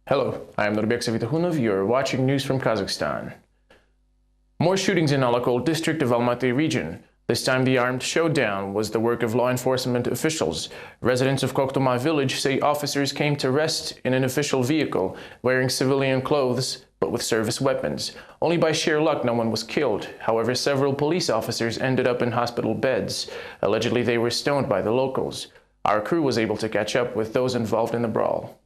Hello, I am Nurbek Savitahunov. You're watching news from Kazakhstan. More shootings in Alakol district of Almaty region. This time the armed showdown was the work of law enforcement officials. Residents of Koktuma village say officers came to rest in an official vehicle, wearing civilian clothes, but with service weapons. Only by sheer luck no one was killed. However, several police officers ended up in hospital beds. Allegedly they were stoned by the locals. Our crew was able to catch up with those involved in the brawl.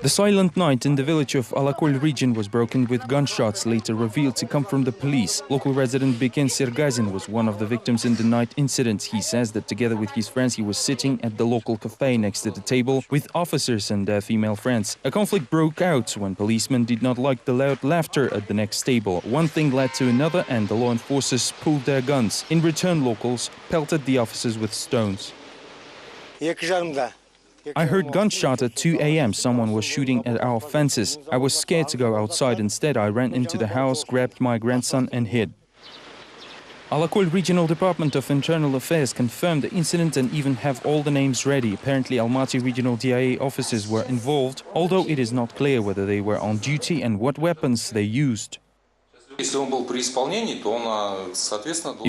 The silent night in the village of Alakol region was broken with gunshots later revealed to come from the police. Local resident Beken Sergazin was one of the victims in the night incident. He says that together with his friends he was sitting at the local cafe next to the table with officers and their female friends. A conflict broke out when policemen did not like the loud laughter at the next table. One thing led to another and the law enforcers pulled their guns. In return, locals pelted the officers with stones. I heard gunshot at 2 a.m. Someone was shooting at our fences. I was scared to go outside. Instead, I ran into the house, grabbed my grandson and hid. Alakol Regional Department of Internal Affairs confirmed the incident and even have all the names ready. Apparently, Almaty Regional DIA officers were involved, although it is not clear whether they were on duty and what weapons they used. If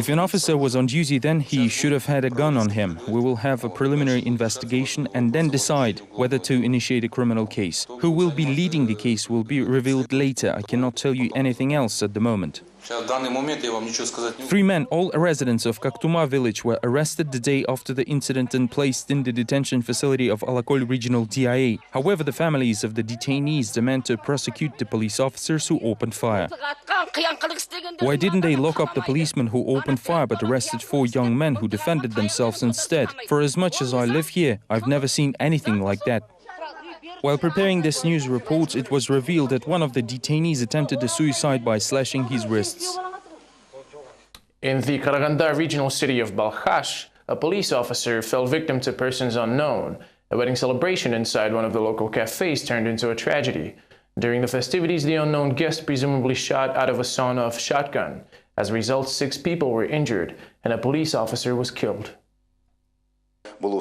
an officer was on duty, then he should have had a gun on him. We will have a preliminary investigation and then decide whether to initiate a criminal case. Who will be leading the case will be revealed later. I cannot tell you anything else at the moment. 3 men, all residents of Koktuma village, were arrested the day after the incident and placed in the detention facility of Alakol Regional DIA. However, the families of the detainees demand to prosecute the police officers who opened fire. Why didn't they lock up the policemen who opened fire but arrested 4 young men who defended themselves instead? For as much as I live here, I've never seen anything like that. While preparing this news report, it was revealed that one of the detainees attempted a suicide by slashing his wrists. In the Karaganda regional city of Balkhash, a police officer fell victim to persons unknown. A wedding celebration inside one of the local cafes turned into a tragedy. During the festivities, the unknown guest presumably shot out of a sawn-off shotgun. As a result, 6 people were injured and a police officer was killed. It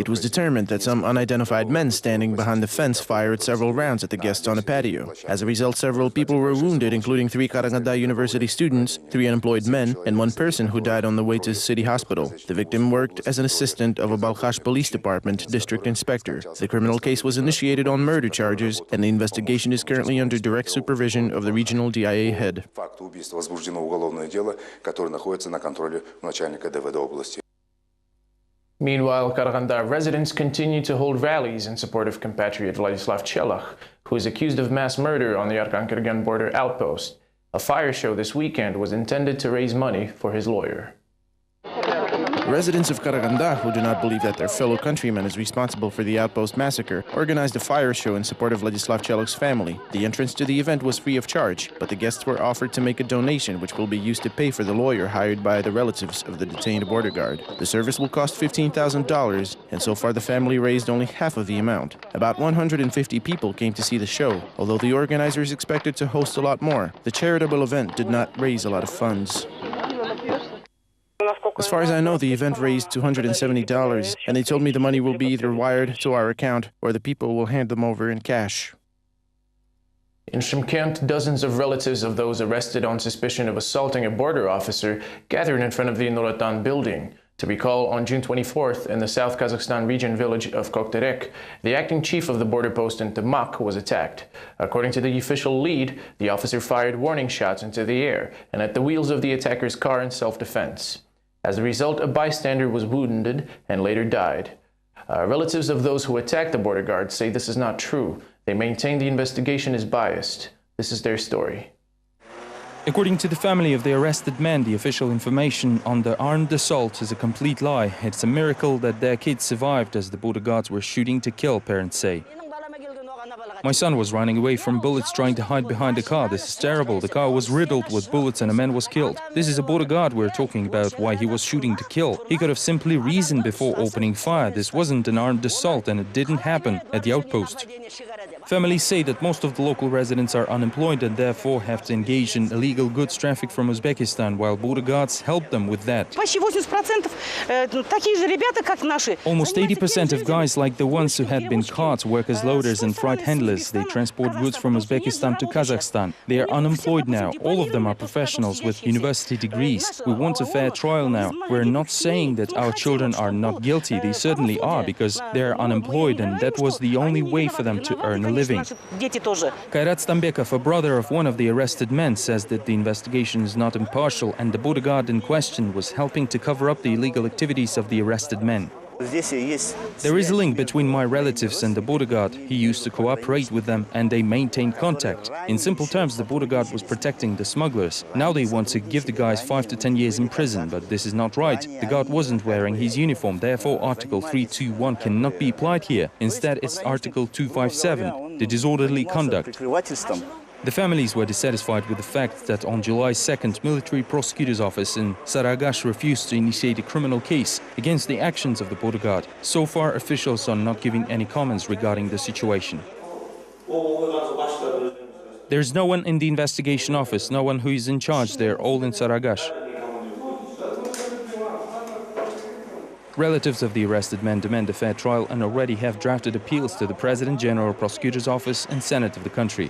was determined that some unidentified men standing behind the fence fired several rounds at the guests on a patio. As a result, several people were wounded, including 3 Karaganda University students, 3 unemployed men, and 1 person who died on the way to city hospital. The victim worked as an assistant of a Balkhash Police Department district inspector. The criminal case was initiated on murder charges, and the investigation is currently under direct supervision of the regional DIA head. Meanwhile, Karaganda residents continue to hold rallies in support of compatriot Vladislav Chelach, who is accused of mass murder on the Arkan-Kyrgyz border outpost. A fire show this weekend was intended to raise money for his lawyer. Residents of Karaganda, who do not believe that their fellow countryman is responsible for the outpost massacre, organized a fire show in support of Vladislav Chelach's family. The entrance to the event was free of charge, but the guests were offered to make a donation which will be used to pay for the lawyer hired by the relatives of the detained border guard. The service will cost $15,000, and so far the family raised only half of the amount. About 150 people came to see the show, although the organizers expected to host a lot more. The charitable event did not raise a lot of funds. As far as I know, the event raised $270, and they told me the money will be either wired to our account or the people will hand them over in cash. In Shymkent, dozens of relatives of those arrested on suspicion of assaulting a border officer gathered in front of the Nuratan building. To recall, on June 24th, in the South Kazakhstan region village of Kokterek, the acting chief of the border post in Tamak was attacked. According to the official lead, the officer fired warning shots into the air and at the wheels of the attacker's car in self-defense. As a result, a bystander was wounded and later died. Relatives of those who attacked the border guard say this is not true. They maintain the investigation is biased. This is their story. According to the family of the arrested men, the official information on the armed assault is a complete lie. It's a miracle that their kids survived as the border guards were shooting to kill, parents say. My son was running away from bullets trying to hide behind a car. This is terrible. The car was riddled with bullets and a man was killed. This is a border guard we're talking about, why he was shooting to kill. He could have simply reasoned before opening fire. This wasn't an armed assault and it didn't happen at the outpost. Families say that most of the local residents are unemployed and therefore have to engage in illegal goods traffic from Uzbekistan, while border guards help them with that. Almost 80% of guys like the ones who had been cart workers, loaders and freight handlers. They transport goods from Uzbekistan to Kazakhstan. They are unemployed now. All of them are professionals with university degrees. We want a fair trial now. We're not saying that our children are not guilty. They certainly are, because they are unemployed and that was the only way for them to earn a living. Kairat Stambekov, a brother of one of the arrested men, says that the investigation is not impartial and the border guard in question was helping to cover up the illegal activities of the arrested men. There is a link between my relatives and the border guard. He used to cooperate with them and they maintained contact. In simple terms, the border guard was protecting the smugglers. Now they want to give the guys 5 to 10 years in prison, but this is not right. The guard wasn't wearing his uniform, therefore Article 321 cannot be applied here. Instead, it's Article 257, the disorderly conduct. The families were dissatisfied with the fact that on July 2nd, military prosecutor's office in Saragash refused to initiate a criminal case against the actions of the border guard. So far, officials are not giving any comments regarding the situation. There is no one in the investigation office, no one who is in charge. They're all in Saragash. Relatives of the arrested men demand a fair trial and already have drafted appeals to the President, General Prosecutor's Office and Senate of the country.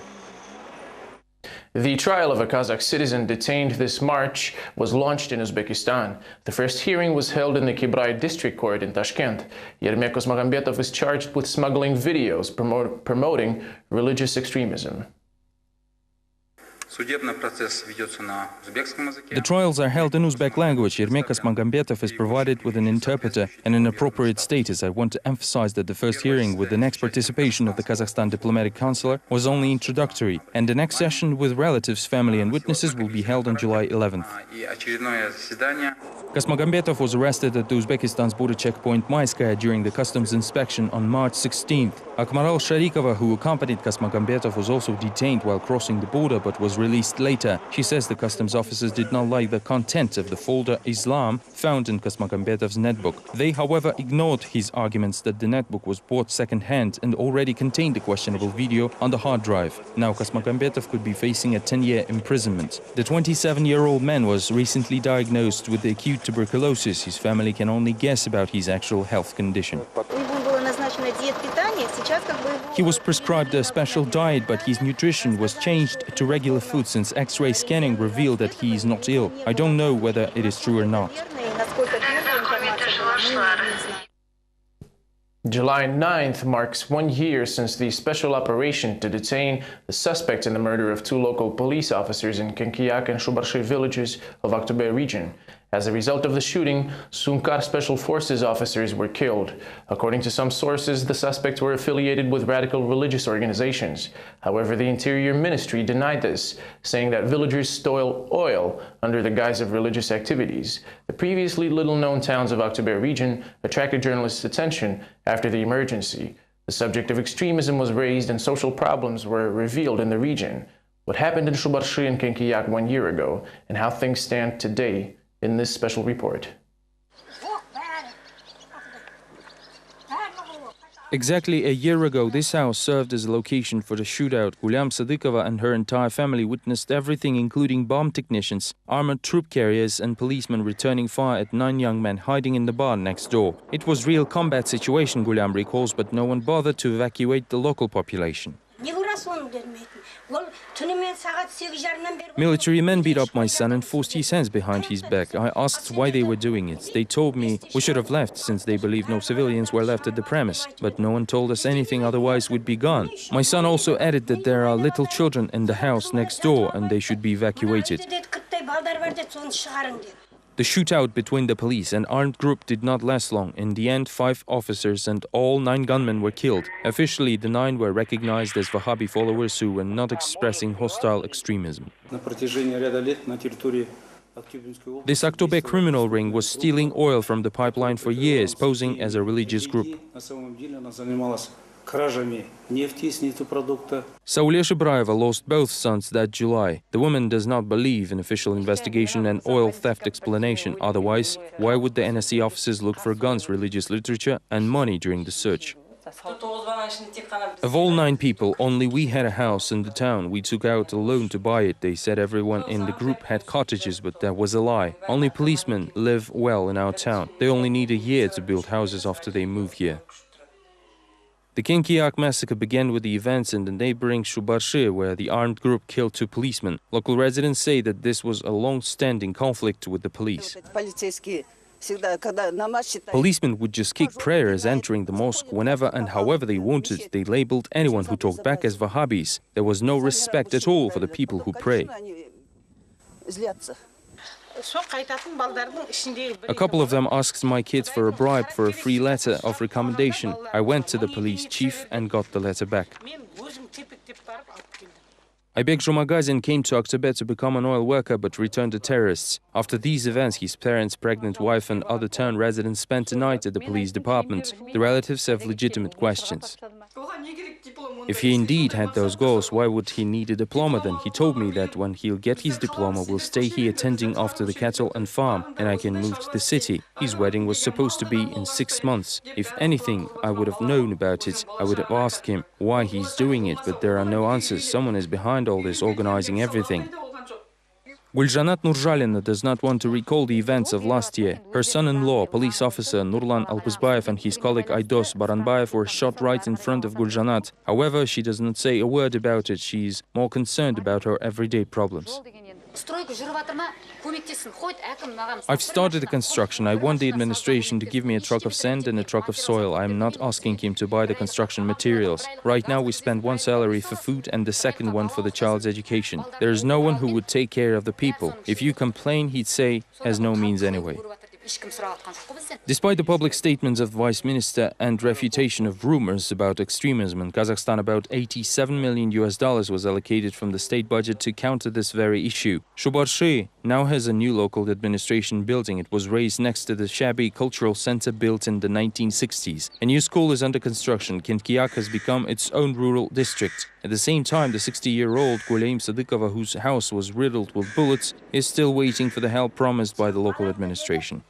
The trial of a Kazakh citizen detained this March was launched in Uzbekistan. The first hearing was held in the Kibray district court in Tashkent. Yermek Osmagambetov is charged with smuggling videos promoting religious extremism. The trials are held in Uzbek language. Yermek Osmagambetov is provided with an interpreter and an appropriate status. I want to emphasize that the first hearing with the next participation of the Kazakhstan diplomatic consular was only introductory, and the next session with relatives, family and witnesses will be held on July 11th. Osmagambetov was arrested at Uzbekistan's border checkpoint Maiskaya during the customs inspection on March 16th. Akmaral Sharikova, who accompanied Osmagambetov, was also detained while crossing the border but was released later. She says the customs officers did not like the content of the folder Islam found in Osmagambetov's netbook. They, however, ignored his arguments that the netbook was bought second-hand and already contained a questionable video on the hard drive. Now Osmagambetov could be facing a 10-year imprisonment. The 27-year-old man was recently diagnosed with acute tuberculosis. His family can only guess about his actual health condition. He was prescribed a special diet, but his nutrition was changed to regular food since X-ray scanning revealed that he is not ill. I don't know whether it is true or not. July 9th marks 1 year since the special operation to detain the suspects in the murder of 2 local police officers in Kenkiyak and Shubarshi villages of Aktobe region. As a result of the shooting, Sunkar Special Forces officers were killed. According to some sources, the suspects were affiliated with radical religious organizations. However, the Interior Ministry denied this, saying that villagers stole oil under the guise of religious activities. The previously little-known towns of Aktobe region attracted journalists' attention after the emergency. The subject of extremism was raised and social problems were revealed in the region. What happened in Shubarshi and Kenkiyak 1 year ago, and how things stand today in this special report. Exactly a year ago, this house served as a location for the shootout. Gulyam Sadikova and her entire family witnessed everything, including bomb technicians, armored troop carriers and policemen returning fire at 9 young men hiding in the barn next door. It was real combat situation, Gulyam recalls, but no one bothered to evacuate the local population. Military men beat up my son and forced his hands behind his back. I asked why they were doing it. They told me we should have left since they believed no civilians were left at the premise. But no one told us anything, otherwise we'd be gone. My son also added that there are little children in the house next door and they should be evacuated. The shootout between the police and armed group did not last long. In the end, 5 officers and all 9 gunmen were killed. Officially, the 9 were recognized as Wahhabi followers who were not expressing hostile extremism. This Aktobe criminal ring was stealing oil from the pipeline for years, posing as a religious group. Saule Shibraeva lost both sons that July. The woman does not believe in official investigation and oil theft explanation. Otherwise, why would the NSC officers look for guns, religious literature and money during the search? Of all 9 people, only we had a house in the town. We took out a loan to buy it. They said everyone in the group had cottages, but that was a lie. Only policemen live well in our town. They only need a year to build houses after they move here. The Kinkiak massacre began with the events in the neighboring Shubarshi, where the armed group killed 2 policemen. Local residents say that this was a long-standing conflict with the police. Policemen would just kick prayers entering the mosque whenever and however they wanted. They labeled anyone who talked back as Wahhabis. There was no respect at all for the people who pray. A couple of them asked my kids for a bribe for a free letter of recommendation. I went to the police chief and got the letter back. Aybek Jomagazin came to Aktobe to become an oil worker but returned to terrorists. After these events, his parents, pregnant wife and other town residents spent the night at the police department. The relatives have legitimate questions. If he indeed had those goals, why would he need a diploma then? He told me that when he'll get his diploma, we'll stay here tending after the cattle and farm, and I can move to the city. His wedding was supposed to be in 6 months. If anything, I would have known about it. I would have asked him why he's doing it, but there are no answers. Someone is behind all this, organizing everything. Guljanat Nurjalina does not want to recall the events of last year. Her son-in-law, police officer Nurlan Alpuzbayev, and his colleague Aydos Baranbayev were shot right in front of Guljanat. However, she does not say a word about it. She is more concerned about her everyday problems. I've started the construction. I want the administration to give me a truck of sand and a truck of soil. I am not asking him to buy the construction materials. Right now we spend 1 salary for food and the second one for the child's education. There is no one who would take care of the people. If you complain, he'd say, has no means anyway. Despite the public statements of the Vice Minister and refutation of rumors about extremism in Kazakhstan, about $87 million was allocated from the state budget to counter this very issue. Shubarshi now has a new local administration building. It was raised next to the shabby cultural center built in the 1960s. A new school is under construction. Kinkiak has become its own rural district. At the same time, the 60-year-old Guleim Sadikova, whose house was riddled with bullets, is still waiting for the help promised by the local administration.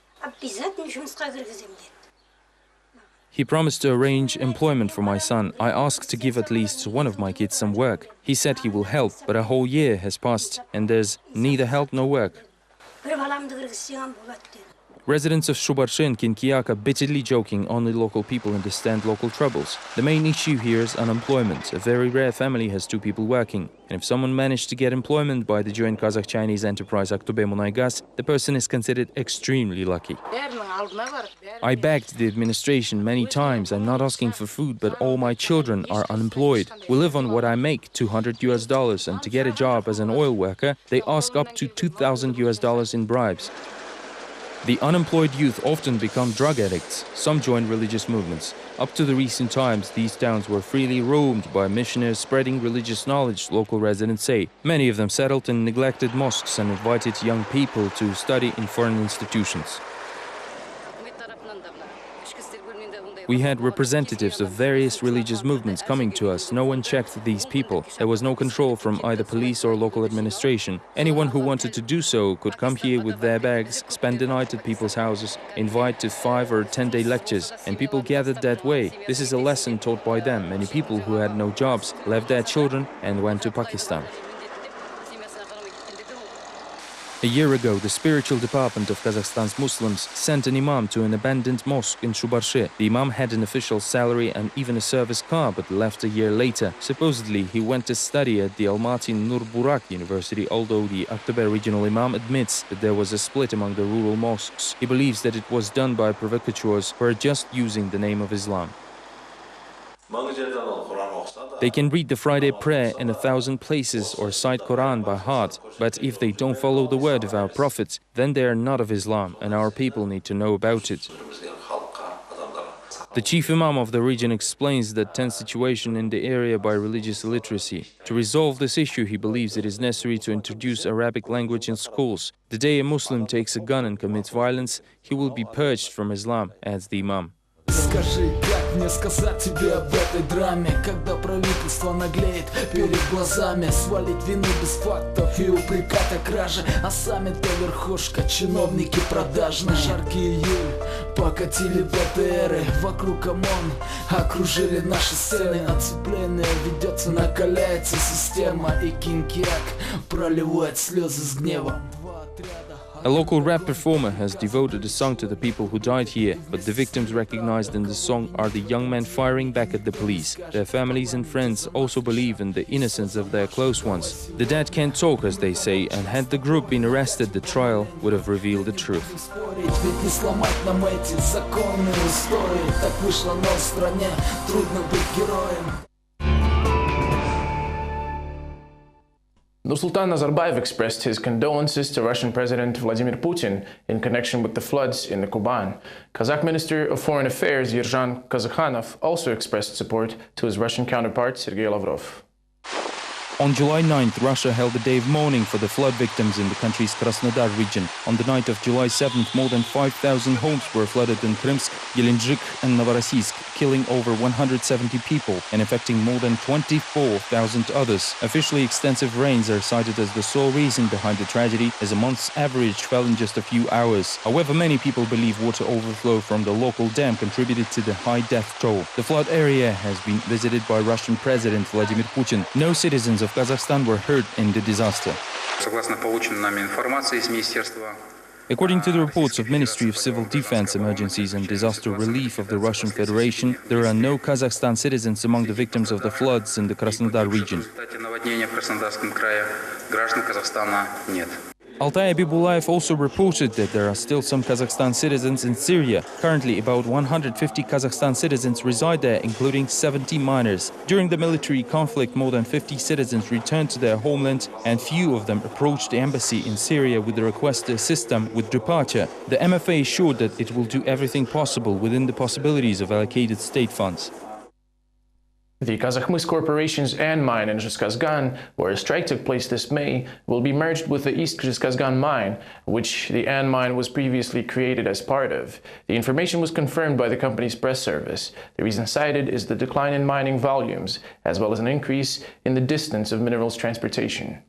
He promised to arrange employment for my son. I asked to give at least one of my kids some work. He said he will help, but a whole year has passed and there's neither help nor work. Residents of Shubarshi and Kinkiak are bitterly joking only local people understand local troubles. The main issue here is unemployment. A very rare family has 2 people working. And if someone managed to get employment by the joint Kazakh-Chinese enterprise Aktobe Munaygas, the person is considered extremely lucky. I begged the administration many times. I'm not asking for food, but all my children are unemployed. We live on what I make, $200 and to get a job as an oil worker, they ask up to $2,000 in bribes. The unemployed youth often become drug addicts. Some join religious movements. Up to the recent times, these towns were freely roamed by missionaries spreading religious knowledge, local residents say. Many of them settled in neglected mosques and invited young people to study in foreign institutions. We had representatives of various religious movements coming to us. No one checked these people. There was no control from either police or local administration. Anyone who wanted to do so could come here with their bags, spend the night at people's houses, invite to 5- or 10-day lectures, and people gathered that way. This is a lesson taught by them. Many people who had no jobs left their children and went to Pakistan. A year ago, the spiritual department of Kazakhstan's Muslims sent an imam to an abandoned mosque in Shubarshi. The imam had an official salary and even a service car, but left a year later. Supposedly, he went to study at the Almaty Nur Burak University, although the Aktobe regional imam admits that there was a split among the rural mosques. He believes that it was done by provocateurs who are just using the name of Islam. They can read the Friday prayer in 1,000 places or cite Quran by heart, but if they don't follow the word of our Prophet, then they are not of Islam, and our people need to know about it. The chief imam of the region explains the tense situation in the area by religious illiteracy. To resolve this issue, he believes it is necessary to introduce Arabic language in schools. The day a Muslim takes a gun and commits violence, he will be purged from Islam, adds the imam. Скажи, как мне сказать тебе об этой драме, когда правительство наглеет перед глазами, свалить вину без фактов и упрекать о краже, а сами-то верхушка, чиновники продажные. Жаркий июль, покатили БТРы, вокруг ОМОН, окружили наши стены. Оцепление ведется, накаляется система, и Кинг-Як проливает слезы с гневом. A local rap performer has devoted a song to the people who died here, but the victims recognized in the song are the young men firing back at the police. Their families and friends also believe in the innocence of their close ones. The dead can't talk, as they say, and had the group been arrested, the trial would have revealed the truth. Nursultan Nazarbayev expressed his condolences to Russian President Vladimir Putin in connection with the floods in the Kuban. Kazakh Minister of Foreign Affairs Yerzhan Kazakhanov also expressed support to his Russian counterpart Sergei Lavrov. On July 9th, Russia held a day of mourning for the flood victims in the country's Krasnodar region. On the night of July 7th, more than 5,000 homes were flooded in Krymsk, Gelendzhik and Novorossiysk, killing over 170 people and affecting more than 24,000 others. Officially, extensive rains are cited as the sole reason behind the tragedy, as a month's average fell in just a few hours. However, many people believe water overflow from the local dam contributed to the high death toll. The flood area has been visited by Russian President Vladimir Putin. No citizens of Kazakhstan were hurt in the disaster. According to the reports of Ministry of Civil Defense, Emergencies and Disaster Relief of the Russian Federation, there are no Kazakhstan citizens among the victims of the floods in the Krasnodar region. Altai Abibulayev also reported that there are still some Kazakhstan citizens in Syria. Currently, about 150 Kazakhstan citizens reside there, including 70 minors. During the military conflict, more than 50 citizens returned to their homeland, and few of them approached the embassy in Syria with the request to assist them with departure. The MFA assured that it will do everything possible within the possibilities of allocated state funds. The Kazakhmys corporations and mine in Zhezkazgan, where a strike took place this May, will be merged with the East Zhezkazgan mine, which the AN mine was previously created as part of. The information was confirmed by the company's press service. The reason cited is the decline in mining volumes, as well as an increase in the distance of minerals transportation.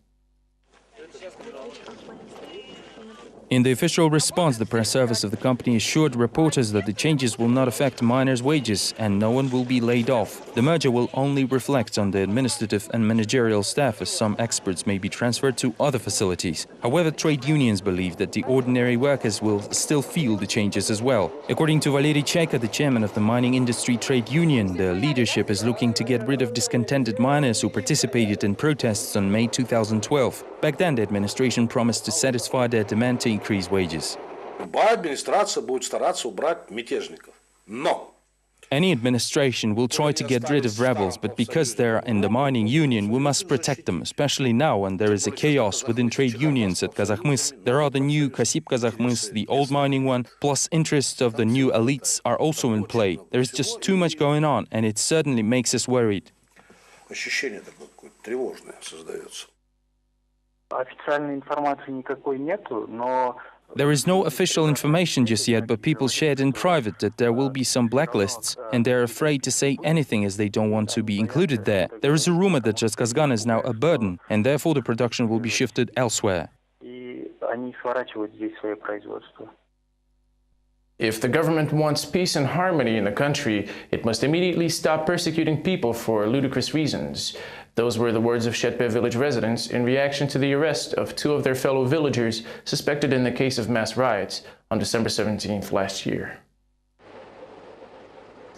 In the official response, the press service of the company assured reporters that the changes will not affect miners' wages and no one will be laid off. The merger will only reflect on the administrative and managerial staff, as some experts may be transferred to other facilities. However, trade unions believe that the ordinary workers will still feel the changes as well. According to Valery Chaika, the chairman of the mining industry trade union, the leadership is looking to get rid of discontented miners who participated in protests on May 2012. Back then, the administration promised to satisfy their demand to increase wages. Any administration will try to get rid of rebels, but because they are in the mining union, we must protect them, especially now when there is a chaos within trade unions at Kazakhmys. There are the new Kasip Kazakhmys, the old mining one, plus interests of the new elites are also in play. There is just too much going on, and it certainly makes us worried. There is no official information just yet, but people shared in private that there will be some blacklists, and they're afraid to say anything as they don't want to be included there. There is a rumor that Zhezkazgan is now a burden, and therefore the production will be shifted elsewhere. If the government wants peace and harmony in the country, it must immediately stop persecuting people for ludicrous reasons. Those were the words of Shetpe village residents in reaction to the arrest of two of their fellow villagers suspected in the case of mass riots on December 17th last year.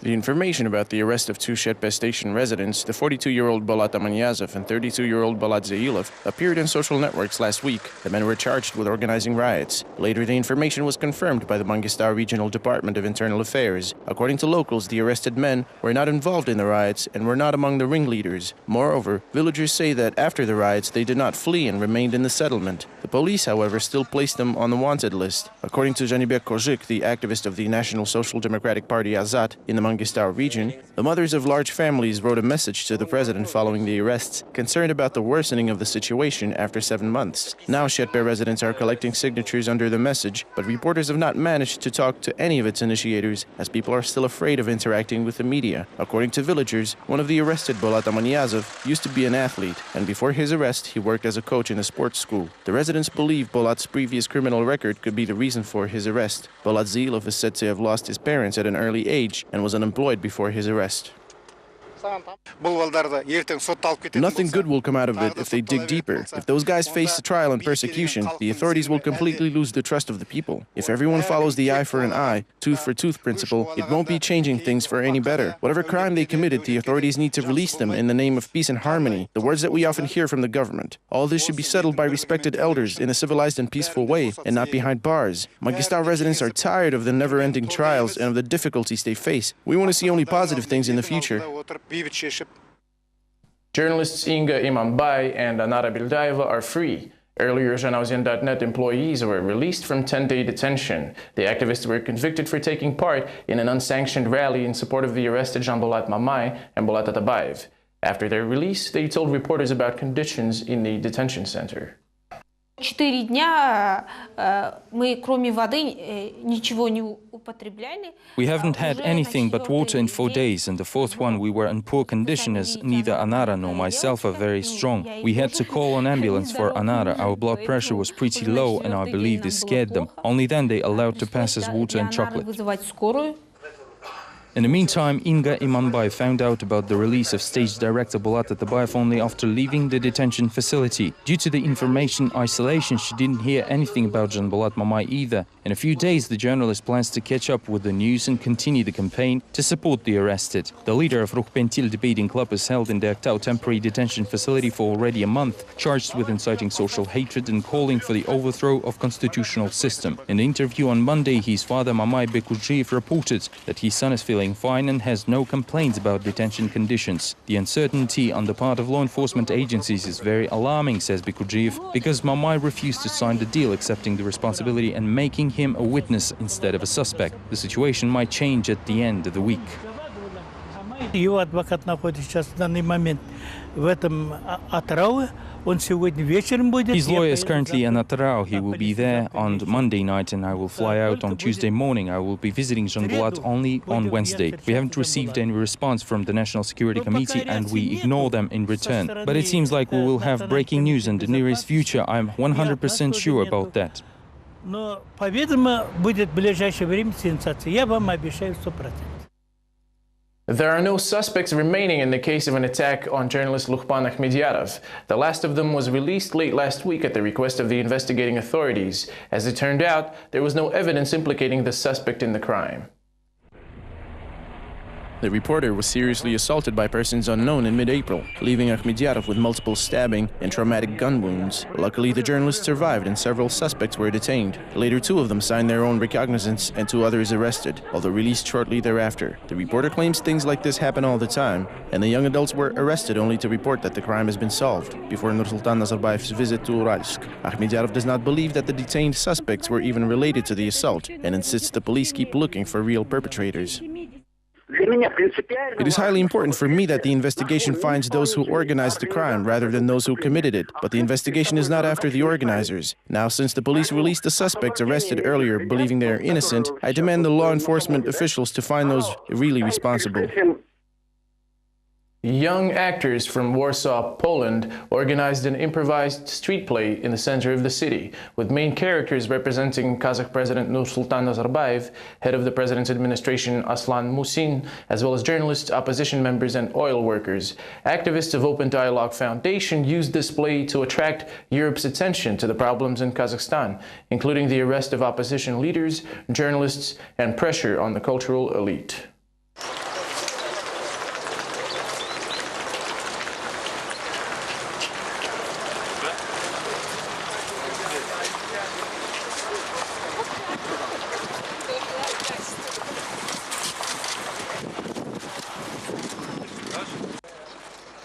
The information about the arrest of two Shetpe station residents, the 42-year-old Balat Amanyazov and 32-year-old Balat Zailov, appeared in social networks last week. The men were charged with organizing riots. Later, the information was confirmed by the Mangistau Regional Department of Internal Affairs. According to locals, the arrested men were not involved in the riots and were not among the ringleaders. Moreover, villagers say that after the riots, they did not flee and remained in the settlement. The police, however, still placed them on the wanted list. According to Janibek Kozhik, the activist of the National Social Democratic Party Azat, in the Mangistau region, the mothers of large families wrote a message to the president following the arrests, concerned about the worsening of the situation after 7 months. Now Shethpe residents are collecting signatures under the message, but reporters have not managed to talk to any of its initiators, as people are still afraid of interacting with the media. According to villagers, one of the arrested, Bolat Amaniazov, used to be an athlete, and before his arrest, he worked as a coach in a sports school. The residents believe Bolat's previous criminal record could be the reason for his arrest. Bolat Zilov is said to have lost his parents at an early age and was unemployed before his arrest. Nothing good will come out of it if they dig deeper. If those guys face the trial and persecution, the authorities will completely lose the trust of the people. If everyone follows the eye for an eye, tooth for tooth principle, it won't be changing things for any better. Whatever crime they committed, the authorities need to release them in the name of peace and harmony, the words that we often hear from the government. All this should be settled by respected elders in a civilized and peaceful way, and not behind bars. Mangistau residents are tired of the never-ending trials and of the difficulties they face. We want to see only positive things in the future. Journalists Inga Imambay and Anara Bildaeva are free. Earlier, Janauzian.net employees were released from 10-day detention. The activists were convicted for taking part in an unsanctioned rally in support of the arrested Jean-Bolat Mamai and Bolat Atabayev. After their release, they told reporters about conditions in the detention center. 4 дня мы кроме воды ничего не употребляли. We haven't had anything but water in 4 days, and the fourth one we were in poor condition as neither Anara nor myself are very strong. We had to call an ambulance for Anara. Our blood pressure was pretty low and I believe this scared them. Only then they allowed to pass us water and chocolate. In the meantime, Inga Imambay found out about the release of stage director Bolat Atabayev only after leaving the detention facility. Due to the information isolation, she didn't hear anything about Jean-Bolat Mamai either. In a few days, the journalist plans to catch up with the news and continue the campaign to support the arrested. The leader of Rukhpentil debating club is held in the Aktau temporary detention facility for already a month, charged with inciting social hatred and calling for the overthrow of constitutional system. In an interview on Monday, his father Mamai Bekujiv reported that his son is feeling fine and has no complaints about detention conditions. The uncertainty on the part of law enforcement agencies is very alarming, says Bekujiv, because Mamai refused to sign the deal, accepting the responsibility and making him a witness instead of a suspect. The situation might change at the end of the week. Его адвокат находится сейчас в данный момент в этом Атырауе. Он сегодня вечером будет. His lawyer is currently in Atarau. He will be there on Monday night and I will fly out on Tuesday morning. I will be visiting Jean-Bolat only on Wednesday. We haven't received any response from the National Security Committee and we ignore them in return. But it seems like we will have breaking news in the nearest future. I'm 100% sure about that. Но, по-видимому, будет в ближайшее время сенсация. Я вам обещаю 100%. There are no suspects remaining in the case of an attack on journalist Lukhpan Akhmedyarov. The last of them was released late last week at the request of the investigating authorities. As it turned out, there was no evidence implicating the suspect in the crime. The reporter was seriously assaulted by persons unknown in mid-April, leaving Akhmedyarov with multiple stabbing and traumatic gun wounds. Luckily, the journalist survived and several suspects were detained. Later, 2 of them signed their own recognizance and 2 others arrested, although released shortly thereafter. The reporter claims things like this happen all the time, and the young adults were arrested only to report that the crime has been solved. Before Nursultan Nazarbayev's visit to Uralsk, Akhmedyarov does not believe that the detained suspects were even related to the assault and insists the police keep looking for real perpetrators. It is highly important for me that the investigation finds those who organized the crime rather than those who committed it. But the investigation is not after the organizers. Now, since the police released the suspects arrested earlier, believing they are innocent, I demand the law enforcement officials to find those really responsible. Young actors from Warsaw, Poland, organized an improvised street play in the center of the city, with main characters representing Kazakh President Nursultan Nazarbayev, head of the president's administration Aslan Musin, as well as journalists, opposition members, and oil workers. Activists of Open Dialogue Foundation used this play to attract Europe's attention to the problems in Kazakhstan, including the arrest of opposition leaders, journalists, and pressure on the cultural elite.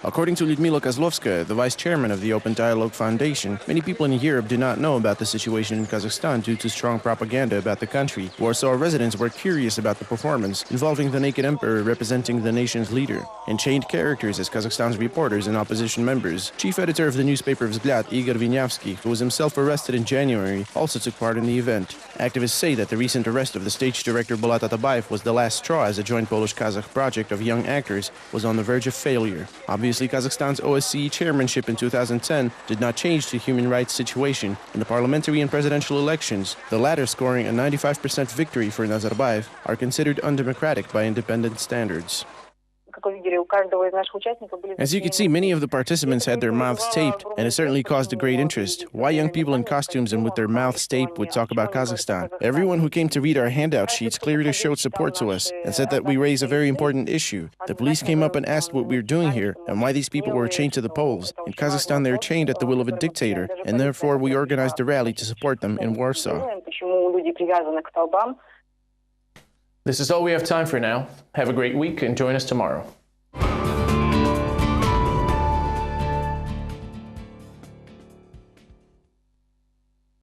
According to Lyudmila Kozlovskaya, the vice chairman of the Open Dialogue Foundation, many people in Europe do not know about the situation in Kazakhstan due to strong propaganda about the country. Warsaw residents were curious about the performance involving the naked emperor representing the nation's leader, and chained characters as Kazakhstan's reporters and opposition members. Chief editor of the newspaper Vzгляд, Igor Vinyavsky, who was himself arrested in January, also took part in the event. Activists say that the recent arrest of the stage director Bulat Atabayev was the last straw, as a joint Polish-Kazakh project of young actors was on the verge of failure. Obviously, Kazakhstan's OSCE chairmanship in 2010 did not change the human rights situation in the parliamentary and presidential elections. The latter scoring a 95% victory for Nazarbayev are considered undemocratic by independent standards. As you can see, many of the participants had their mouths taped, and it certainly caused a great interest. Why young people in costumes and with their mouths taped would talk about Kazakhstan? Everyone who came to read our handout sheets clearly showed support to us and said that we raise a very important issue. The police came up and asked what we were doing here and why these people were chained to the poles. In Kazakhstan, they are chained at the will of a dictator, and therefore we organized a rally to support them in Warsaw. This is all we have time for now. Have a great week and join us tomorrow.